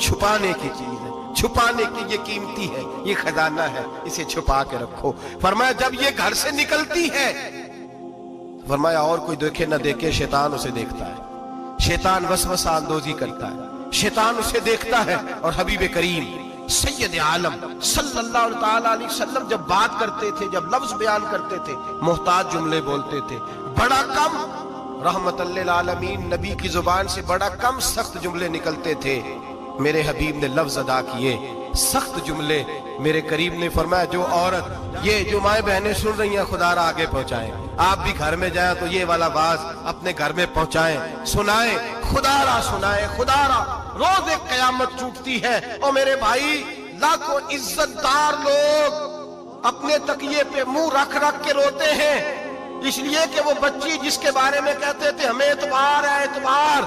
چھپانے کی چیز ہے، چھپانے کی یہ قیمتی ہے، یہ خزانہ ہے، اسے چھپا کے رکھو۔ فرمایا جب یہ گھر سے نکلتی ہے، فرمایا اور کوئی دیکھے نہ دیکھے، شیطان اسے دیکھتا ہے، شیطان وسوسہ اندوزی کرتا ہے، شیطان اسے دیکھتا ہے۔ اور حبیب کریم سید عالم صلی اللہ تعالی علیہ وسلم جب بات کرتے تھے، جب لفظ بیان کرتے تھے، محتاج جملے بولتے تھے، بڑا کم، رحمت للعالمین نبی کی زبان سے بڑا کم سخت جملے نکلتے تھے۔ میرے حبیب نے لفظ ادا کیے، سخت جملے۔ میرے کریم نے فرمایا جو عورت، یہ جو مائیں بہنیں سن رہی ہیں، خدا را آگے پہنچائیں، آپ بھی گھر میں جائیں تو یہ والا باز اپنے گھر میں پہنچائیں، سنائیں، خدا را سنائیں، خدا را۔ روز ایک قیامت ٹوٹتی ہے اور میرے بھائی لاکھوں عزت دار لوگ اپنے تکیے پہ منہ رکھ رکھ کے روتے ہیں، اس لیے کہ وہ بچی جس کے بارے میں کہتے تھے ہمیں اعتبار ہے، اعتبار،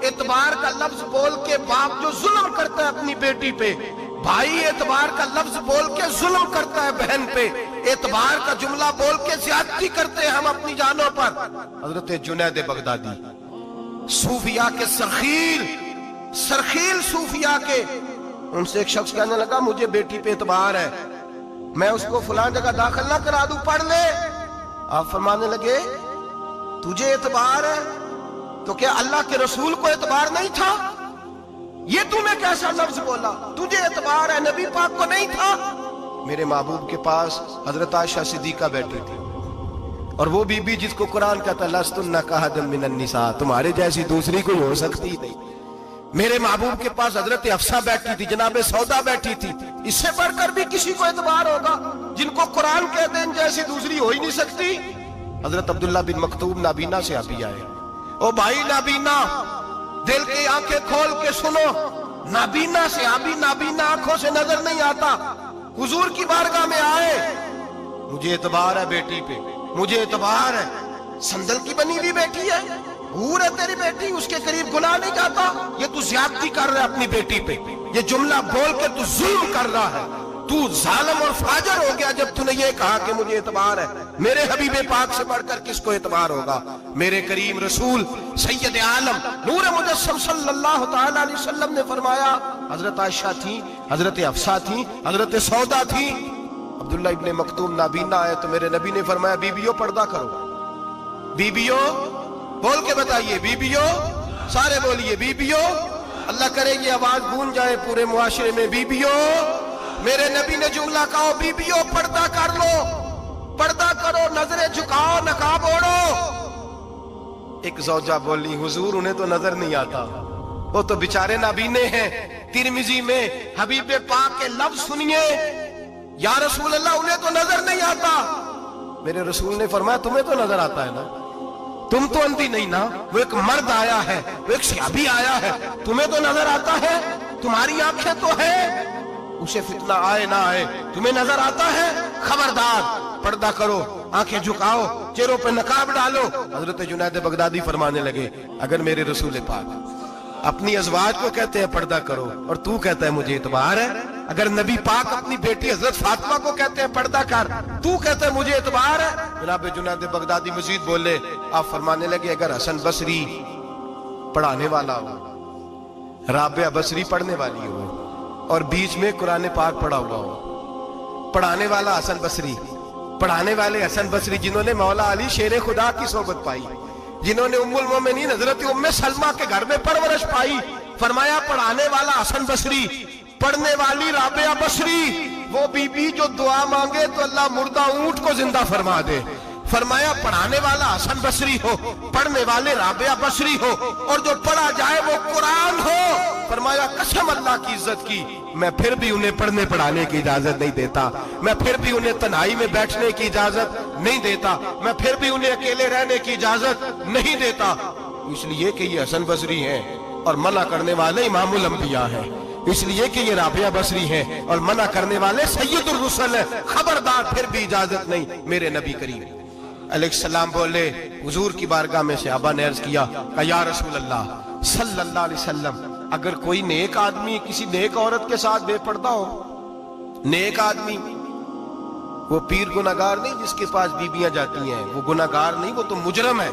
اعتبار کا لفظ بول کے باپ جو ظلم کرتا ہے اپنی بیٹی پہ، بھائی اعتبار کا لفظ بول کے ظلم کرتا ہے بہن پہ، اعتبار کا جملہ بول کے زیادتی کرتے ہیں ہم اپنی جانوں پر۔ حضرت جنید بغدادی صوفیاء کے سرخیل صوفیاء کے، ان سے ایک شخص کہنے لگا مجھے بیٹی پہ اعتبار ہے، میں اس کو فلاں جگہ داخل نہ کرا دوں، پڑھ لے۔ آپ فرمانے لگے تجھے اعتبار ہے تو کیا اللہ کے رسول کو اعتبار نہیں تھا؟ یہ تم نے کیسا لفظ بولا؟ تجھے اعتبار ہے، نبی پاک کو نہیں تھا؟ میرے محبوب کے پاس حضرت عائشہ صدیقہ بیٹھی تھی، اور وہ بی بی جس کو قرآن کہتا لستن کاحد من النساء، تمہارے جیسی دوسری کوئی ہو سکتی نہیں۔ میرے محبوب کے پاس حضرت حفصہ بیٹھی تھی، جناب سودا بیٹھی تھی، اس سے بڑھ کر بھی کسی کو اعتبار ہوگا؟ جن کو قرآن کہتے ہیں ان جیسی دوسری ہو ہی نہیں سکتی۔ حضرت عبداللہ بن مکتوم نابینا سے ابھی آئے، او بھائی نابینا، دل کی آنکھیں کھول کے سنو، نابینا سے ابھی نابینا آنکھوں سے نظر نہیں آتا، حضور کی بارگاہ میں آئے، مجھے اعتبار ہے بیٹی پہ، مجھے اعتبار ہے، سندل کی بنی ہوئی بیٹی ہے، حور ہے تیری بیٹی، اس کے قریب گناہ نہیں جاتا، یہ تو زیادتی کر رہا ہے اپنی بیٹی پہ، یہ جملہ بول کے تو ظلم کر رہا ہے، تو ظالم اور فاجر ہو گیا جب تو نے یہ کہا کہ مجھے اعتبار ہے۔ میرے حبیب پاک سے بڑھ کر کس کو اعتبار ہوگا؟ میرے کریم رسول سید عالم نور مجسم صلی اللہ تعالی علیہ وسلم نے فرمایا، حضرت عائشہ تھی، حضرت حفصہ تھی، حضرت سودا تھی، عبداللہ ابن مکتوم نابینا آئے تو میرے نبی نے فرمایا بیبیوں پردہ کرو، بیبیوں بول کے بتائیے، بیبیوں، سارے بولیے بیبیوں، اللہ کرے یہ آواز گونج جائے پورے معاشرے میں، بیبیوں۔ میرے نبی نے جملہ کہا بیبیوں پردہ کر لو، پردہ کرو، نظریں جھکاؤ، نقاب اوڑھو۔ ایک زوجہ بولی حضور انہیں تو نظر نہیں آتا، وہ تو بیچارے نابینے ہیں۔ ترمذی میں حبیب پاک کے لفظ سنیے، یا رسول اللہ انہیں تو نظر نہیں آتا۔ میرے رسول نے فرمایا تمہیں تو نظر آتا ہے نا، تم تو اندھی نہیں نا، وہ ایک مرد آیا ہے، وہ ایک صحابی آیا ہے، تمہیں تو نظر آتا ہے، تمہاری آنکھیں تو ہیں، اسے فتنہ آئے نہ آئے تمہیں نظر آتا ہے، خبردار پردہ کرو، آنکھیں جھکاؤ، چہروں پہ نقاب ڈالو۔ حضرت جنید بغدادی فرمانے لگے اگر میرے رسول پاک اپنی ازواج کو کہتے ہیں پردہ کرو اور تو کہتا ہے مجھے اعتبار ہے، اگر نبی پاک اپنی بیٹی حضرت فاطمہ کو کہتے ہیں پردہ کر، تو کہتا ہے مجھے اعتبار ہے۔ جناب جنید بغدادی مزید بولے، آپ فرمانے لگے اگر حسن بصری پڑھانے والا ہو، رابعہ بصری پڑھنے والی ہو، اور بیچ میں قرآن پاک پڑھا ہوا ہو، پڑھانے والا حسن بصری، پڑھانے والے حسن بصری جنہوں نے مولا علی شیر خدا کی صحبت پائی، جنہوں نے ام المومنین حضرت ام سلمہ کے گھر میں پرورش پائی، فرمایا پڑھانے والا حسن بصری، پڑھنے والی رابعہ بصری، وہ بی بی جو دعا مانگے تو اللہ مردہ اونٹ کو زندہ فرما دے۔ فرمایا پڑھانے والا حسن بصری ہو، پڑھنے والے رابعہ بصری ہو، اور جو پڑھا جائے وہ قرآن ہو۔ فرمایا قسم اللہ کی عزت کی، میں پھر بھی انہیں پڑھنے پڑھانے کی اجازت نہیں دیتا، میں پھر بھی انہیں تنہائی میں بیٹھنے کی اجازت نہیں دیتا، میں پھر بھی انہیں اکیلے رہنے کی اجازت نہیں دیتا، اس لیے کہ یہ حسن بصری ہیں اور منع کرنے والے امام الانبیاء ہیں، اس لیے کہ یہ رابعہ بصری ہیں اور منع کرنے والے سید الرسل ہیں، خبردار پھر بھی اجازت نہیں۔ میرے نبی کریم علیہ السلام بولے، حضور کی بارگاہ میں صحابہ نے عرض کیا کہ یا رسول اللہ صلی اللہ علیہ وسلم، اگر کوئی نیک آدمی کسی نیک عورت کے ساتھ بے پردہ ہو، نیک آدمی، وہ پیر گناہگار نہیں جس کے پاس بیویاں جاتی ہیں، وہ گناہگار نہیں، وہ تو مجرم ہے،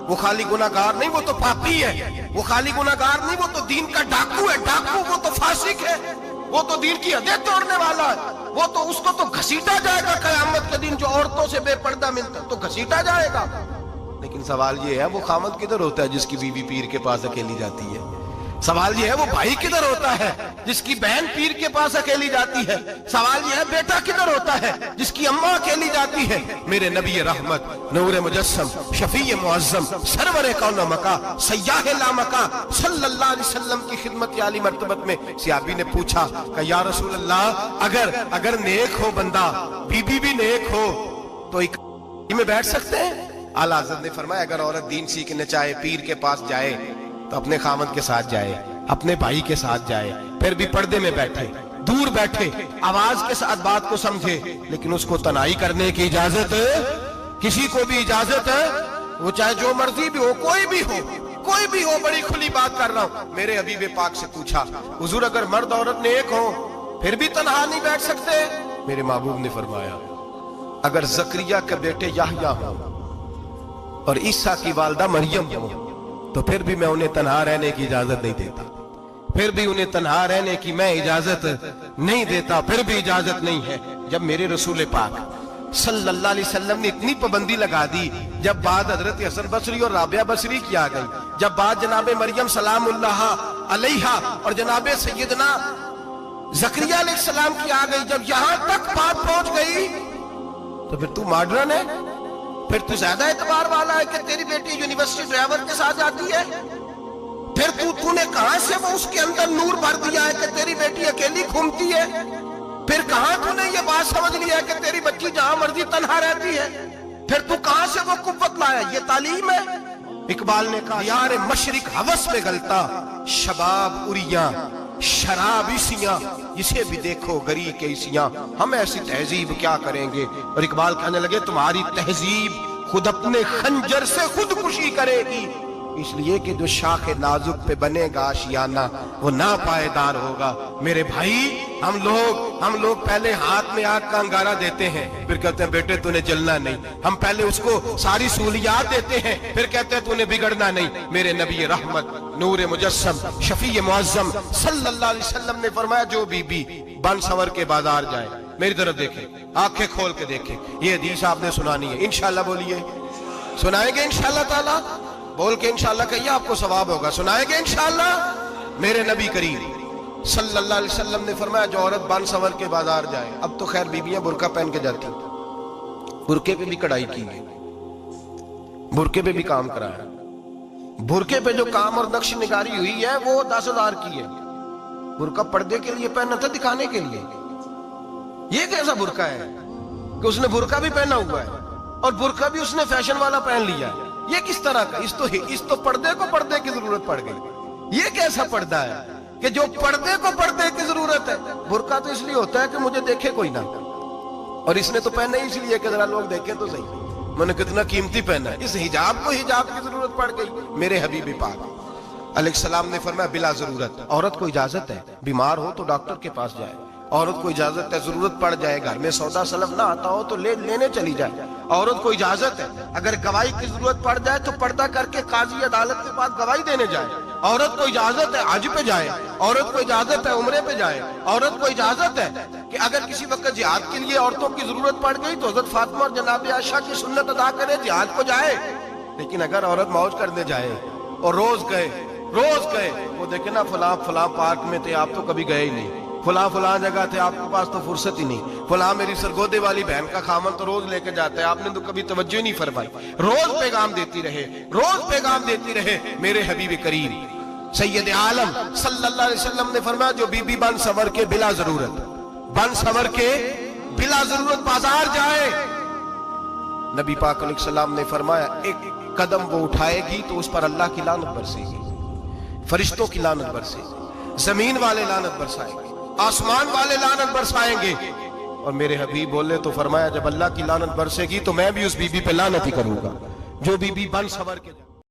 وہ خالی گناہگار نہیں، وہ تو پاپی ہے، وہ خالی گناہگار نہیں، وہ تو دین کا ڈاکو ہے، ڈاکو، وہ تو فاسق وہ تو دین کی حدیں توڑنے والا ہے، وہ تو اس کو تو گھسیٹا جائے گا قیامت کے دن، جو عورتوں سے بے پردہ ملتا تو گھسیٹا جائے گا۔ لیکن سوال یہ ہے وہ خامد کدھر ہوتا ہے جس کی بیوی پیر کے پاس اکیلی جاتی ہے؟ سوال یہ ہے وہ بھائی کدھر ہوتا ہے جس کی بہن پیر کے پاس اکیلی جاتی ہے؟ سوال یہ ہے بیٹا کدھر ہوتا ہے جس کی اماں اکیلی جاتی ہے؟ میرے نبی رحمت، نور مجسم، شفیع معظم، سرور کون مکا، سیاح لامکا صلی اللہ علیہ وسلم کی خدمت عالی مرتبت میں صحابی نے پوچھا کہ یا رسول اللہ اگر نیک ہو بندہ، بی بی بھی نیک ہو تو ایک میں بیٹھ سکتے ہیں؟ اعلیٰ حضرت نے فرمایا اگر عورت دین سیکھنے چاہے پیر کے پاس جائے تو اپنے خامد کے ساتھ جائے، اپنے بھائی کے ساتھ جائے، پھر بھی پردے میں بیٹھے، دور بیٹھے، آواز کے ساتھ بات کو سمجھے، لیکن اس کو تنہائی کرنے کی اجازت کسی کو بھی اجازت ہے، وہ چاہے جو مرضی بھی ہو، کوئی بھی ہو، بڑی کھلی بات کر رہا ہوں۔ میرے حبیب پاک سے پوچھا حضور اگر مرد عورت نیک ہو پھر بھی تنہا نہیں بیٹھ سکتے؟ میرے محبوب نے فرمایا اگر زکریا کے بیٹے یحییٰ ہوں اور عیسیٰ کی والدہ مریم ہو تو پھر بھی میں انہیں تنہا رہنے کی اجازت نہیں دیتا، پھر بھی انہیں تنہا رہنے کی میں اجازت نہیں دیتا، پھر بھی اجازت نہیں ہے۔ جب میرے رسول پاک صلی اللہ علیہ وسلم نے اتنی پابندی لگا دی، جب بات حضرت حسن بصری اور رابعہ بصری کی آ گئی، جب بات جناب مریم سلام اللہ علیہا اور جناب سیدنا زکریا علیہ السلام کی آ گئی، جب یہاں تک بات پہنچ گئی تو پھر تو ماڈرن ہے، پھر تو زیادہ اعتبار والا ہے کہ تیری بیٹی یونیورسٹی ڈرائیور کے ساتھ جاتی ہے، پھر تو نے کہاں سے وہ اس کے اندر نور بھر دیا ہے کہ تیری بیٹی اکیلی گھومتی ہے، پھر کہاں تو نے یہ بات سمجھ لیا ہے کہ تیری بچی جہاں مرضی تنہا رہتی ہے، پھر تو کہاں سے وہ قوت لایا؟ یہ تعلیم ہے۔ اقبال نے کہا یار مشرق ہوس میں گلتا، شباب اریاں شراب اسیاں، اسے بھی دیکھو گری کے اسیاں، ہم ایسی تہذیب کیا کریں گے؟ اور اقبال کہنے لگے تمہاری تہذیب خود اپنے خنجر سے خودکشی کرے گی، اس لیے کہ جو شاخ نازک پہ بنے گا آشیانہ وہ ناپائیدار ہوگا۔ میرے بھائی ہم لوگ پہلے ہاتھ میں آگ کا انگارہ دیتے ہیں، پھر کہتے ہیں بیٹے تو نے جلنا نہیں، ہم پہلے اس کو ساری سہولیات دیتے ہیں، پھر کہتے ہیں تو نے بگڑنا نہیں۔ میرے نبی رحمت، نور مجسم، شفیع معظم صلی اللہ علیہ وسلم نے فرمایا جو بی بی بن سور کے بازار جائے، میری طرف دیکھیں، آنکھیں کھول کے دیکھیں، یہ حدیث آپ نے سنانی ہے، انشاءاللہ بولیے، سنائیں گے انشاءاللہ تعالی؟ بول کے انشاءاللہ کہیے آپ کو ثواب ہوگا، سنائیں گے انشاءاللہ؟ میرے نبی کریم صلی اللہ علیہ وسلم نے فرمایا جو عورت بن سور کے بازار جائے، اب تو خیر بیویاں برقع پہن کے جاتی، برقعے پہ بھی کڑھائی کی ہے، برقعے پہ بھی کام کرایا، برقعے پہ جو کام اور نقش نگاری ہوئی ہے وہ 10,000 کی ہے۔ برقع پردے کے لیے پہنا تھا، دکھانے کے لیے۔ یہ کیسا برقع ہے کہ اس نے برقع بھی پہنا ہوا ہے اور برقع بھی اس نے فیشن والا پہن لیا ہے؟ یہ کس طرح کا؟ اس تو پردے کو پردے کی ضرورت پڑ گئی۔ یہ کیسا پردہ ہے کہ جو پردے کو پردے کی ضرورت ہے؟ برقع تو اس لیے ہوتا ہے کہ مجھے دیکھے کوئی نہ، اور اس نے تو پہنا ہی اس لیے کہ ذرا لوگ دیکھیں تو صحیح میں نے کتنا قیمتی پہنا ہے۔ اس حجاب کو حجاب کی ضرورت پڑ گئی۔ میرے حبیب پاک علیہ السلام نے فرمایا بلا ضرورت، عورت کو اجازت ہے بیمار ہو تو ڈاکٹر کے پاس جائے، عورت کو اجازت ہے ضرورت پڑ جائے گھر میں سودا سلف نہ آتا ہو تو لینے چلی جائے، عورت کو اجازت ہے اگر گواہی کی ضرورت پڑ جائے تو پردہ کر کے قاضی عدالت کے پاس گواہی دینے جائے، عورت کو اجازت ہے حج پہ جائے، عورت کو اجازت ہے عمرے پہ جائے، عورت کو اجازت ہے کہ اگر کسی وقت جہاد کے لیے عورتوں کی ضرورت پڑ گئی تو حضرت فاطمہ اور جناب عائشہ کی سنت ادا کرے جہاد کو جائے۔ لیکن اگر عورت موج کرنے جائے اور روز گئے وہ دیکھے نا فلاں پارک میں تھے آپ تو کبھی گئے ہی نہیں، فلاں جگہ تھے آپ کے پاس تو فرصت ہی نہیں، فلاں میری سرگودے والی بہن کا خامن تو روز لے کے جاتا ہے آپ نے تو کبھی توجہ نہیں فرمائی، روز پیغام دیتی رہے۔ میرے حبیب کریم سید عالم صلی اللہ علیہ وسلم نے فرمایا جو بی بی بن سور کے بلا ضرورت بازار جائے، نبی پاک علیہ السلام نے فرمایا ایک قدم وہ اٹھائے گی تو اس پر اللہ کی لعنت برسے گی، فرشتوں کی لعنت برسے گی، زمین والے لعنت برسائیں گے، آسمان والے لعنت برسائیں گے۔ اور میرے حبیب بولے تو فرمایا جب اللہ کی لعنت برسے گی تو میں بھی اس بی بی پہ لعنت ہی کروں گا جو بی بی بن سور کے